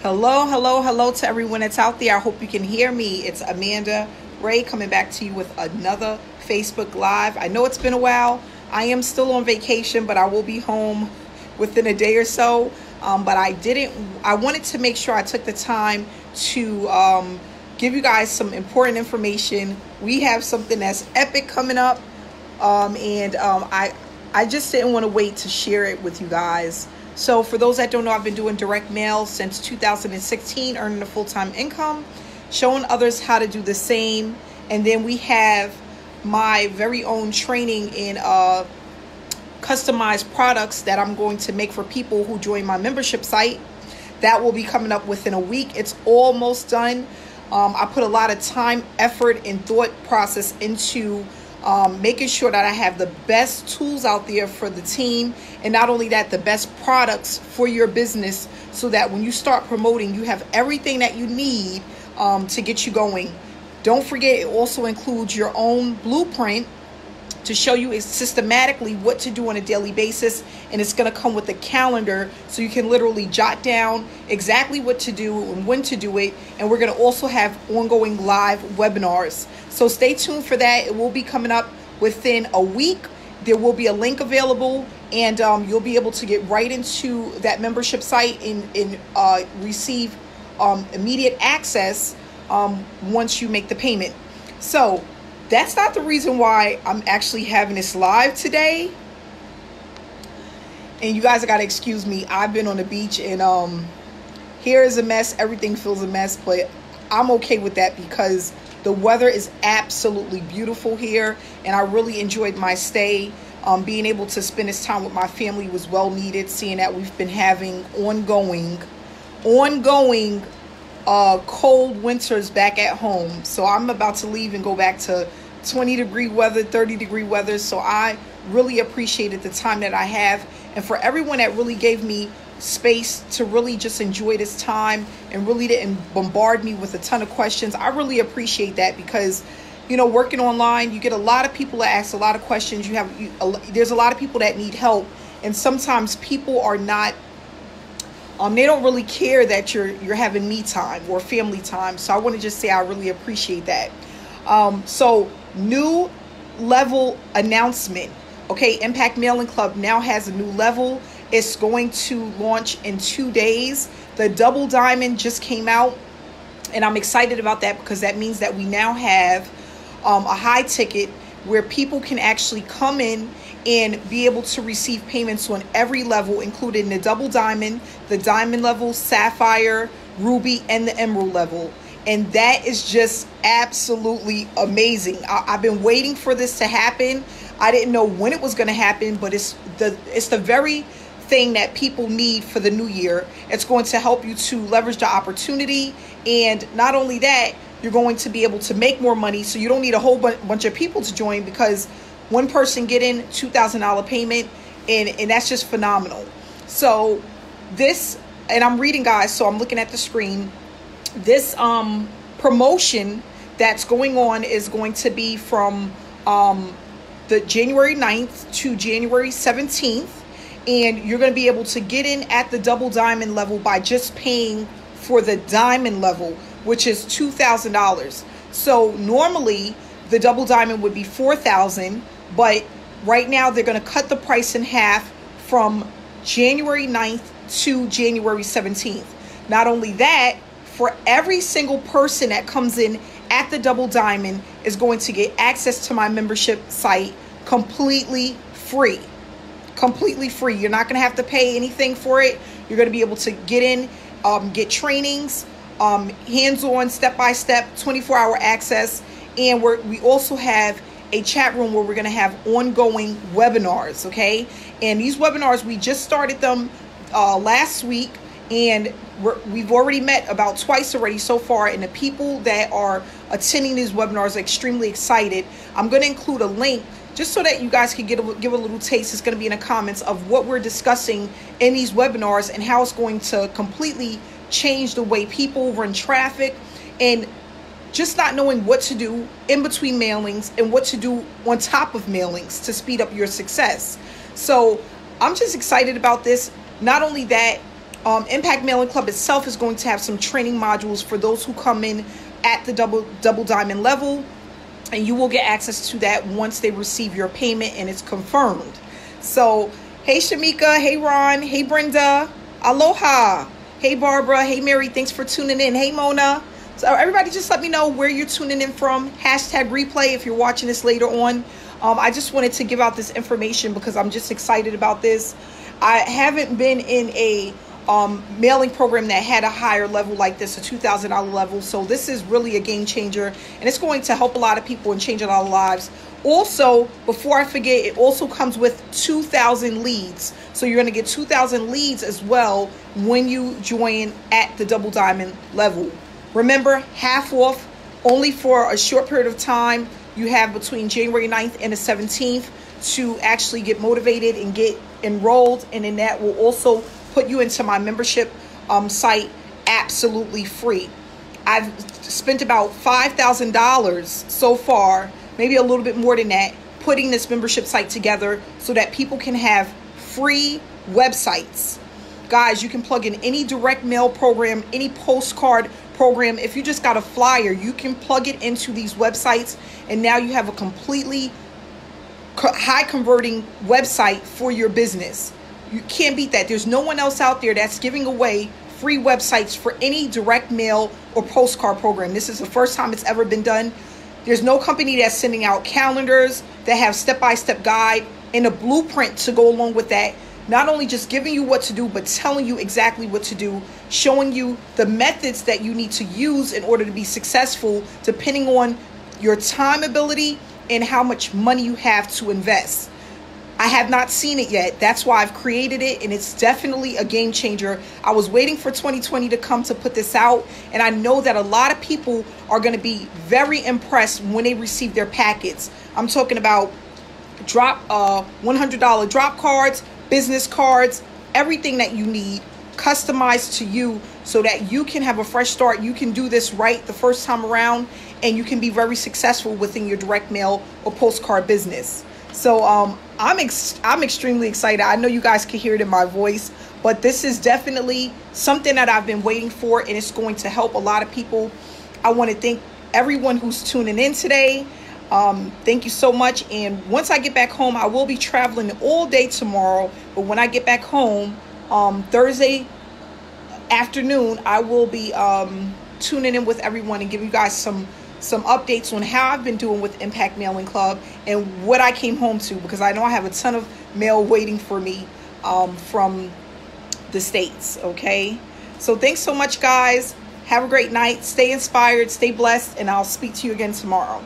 Hello, hello, hello to everyone that's out there. I hope you can hear me. It's Amanda Ray coming back to you with another Facebook Live. I know it's been a while. I am still on vacation, but I will be home within a day or so. But I wanted to make sure I took the time to give you guys some important information. We have something that's epic coming up. I just didn't want to wait to share it with you guys. So for those that don't know, I've been doing direct mail since 2016, earning a full-time income, showing others how to do the same. And then we have my very own training in customized products that I'm going to make for people who join my membership site. That will be coming up within a week. It's almost done. I put a lot of time, effort, and thought process into making sure that I have the best tools out there for the team, and not only that, the best products for your business, so that when you start promoting, you have everything that you need to get you going. Don't forget, it also includes your own blueprint to show you systematically what to do on a daily basis, and it's going to come with a calendar so you can literally jot down exactly what to do and when to do it. And we're going to also have ongoing live webinars, so stay tuned for that. It will be coming up within a week. There will be a link available, and you'll be able to get right into that membership site and receive immediate access once you make the payment. So that's not the reason why I'm actually having this live today. And you guys got to excuse me. I've been on the beach, and here is a mess. Everything feels a mess, but I'm okay with that because the weather is absolutely beautiful here, and I really enjoyed my stay. Being able to spend this time with my family was well needed, seeing that we've been having ongoing cold winters back at home. So I'm about to leave and go back to 20-degree weather, 30-degree weather. So I really appreciated the time that I have. And for everyone that really gave me space to really just enjoy this time and really didn't bombard me with a ton of questions, I really appreciate that, because working online, you get a lot of people that ask a lot of questions. There's a lot of people that need help, and sometimes people are not they don't really care that you're having me time or family time. So I want to just say I really appreciate that. So new level announcement. Okay, Impact Mailing Club now has a new level. It's going to launch in 2 days. The Double Diamond just came out, and I'm excited about that because that means that we now have a high ticket where people can actually come in and be able to receive payments on every level, including the Double Diamond, the Diamond level, Sapphire, Ruby, and the Emerald level. And that is just absolutely amazing. I've been waiting for this to happen. I didn't know when it was going to happen, but it's the very thing that people need for the new year. It's going to help you to leverage the opportunity, and not only that, you're going to be able to make more money. So you don't need a whole bunch of people to join, because one person getting $2,000 payment, and that's just phenomenal. So this, and I'm reading, guys, so I'm looking at the screen. This promotion that's going on is going to be from the January 9th to January 17th. And you're going to be able to get in at the Double Diamond level by just paying for the Diamond level, which is $2,000. So normally the Double Diamond would be $4,000, but right now they're going to cut the price in half from January 9th to January 17th. Not only that, for every single person that comes in at the Double Diamond is going to get access to my membership site completely free. Completely free. You're not going to have to pay anything for it. You're going to be able to get in, get trainings, hands-on, step-by-step, 24-hour access. And we also have a chat room where we're going to have ongoing webinars, okay? And these webinars, we just started them last week, and we've already met about twice already so far, and the people that are attending these webinars are extremely excited. I'm going to include a link just so that you guys can give a little taste. It's going to be in the comments of what we're discussing in these webinars and how it's going to completely change the way people run traffic, and just not knowing what to do in between mailings and what to do on top of mailings to speed up your success. So I'm just excited about this. Not only that, Impact Mailing Club itself is going to have some training modules for those who come in at the double diamond level, and you will get access to that once they receive your payment and it's confirmed. So hey Shamika, hey Ron, hey Brenda, aloha, hey Barbara, hey Mary, thanks for tuning in. Hey Mona. So everybody, just let me know where you're tuning in from. Hashtag replay if you're watching this later on. I just wanted to give out this information because I'm just excited about this. I haven't been in a mailing program that had a higher level like this, a $2,000 level. So this is really a game changer, and it's going to help a lot of people and change a lot of lives. Also, before I forget, it also comes with 2,000 leads. So you're going to get 2,000 leads as well when you join at the double diamond level. Remember, half off, only for a short period of time. You have between January 9th and the 17th to actually get motivated and get enrolled. And then that will also put you into my membership site absolutely free. I've spent about $5,000 so far, maybe a little bit more than that, putting this membership site together so that people can have free websites. Guys, you can plug in any direct mail program, any postcard program. If you just got a flyer, you can plug it into these websites, and now you have a completely high converting website for your business. You can't beat that. There's no one else out there that's giving away free websites for any direct mail or postcard program. This is the first time it's ever been done. There's no company that's sending out calendars that have step-by-step guide and a blueprint to go along with that. Not only just giving you what to do, but telling you exactly what to do, showing you the methods that you need to use in order to be successful, depending on your time ability and how much money you have to invest. I have not seen it yet. That's why I've created it, and it's definitely a game changer. I was waiting for 2020 to come to put this out, and I know that a lot of people are going to be very impressed when they receive their packets. I'm talking about $100 drop cards, business cards, everything that you need customized to you so that you can have a fresh start. You can do this right the first time around, and you can be very successful within your direct mail or postcard business. So I'm extremely excited. I know you guys can hear it in my voice, but this is definitely something that I've been waiting for, and it's going to help a lot of people. I want to thank everyone who's tuning in today. Thank you so much. And once I get back home, I will be traveling all day tomorrow. But when I get back home, Thursday afternoon, I will be tuning in with everyone and giving you guys some updates on how I've been doing with Impact Mailing Club and what I came home to, because I know I have a ton of mail waiting for me from the States. Okay. So thanks so much, guys. Have a great night. Stay inspired, stay blessed, and I'll speak to you again tomorrow.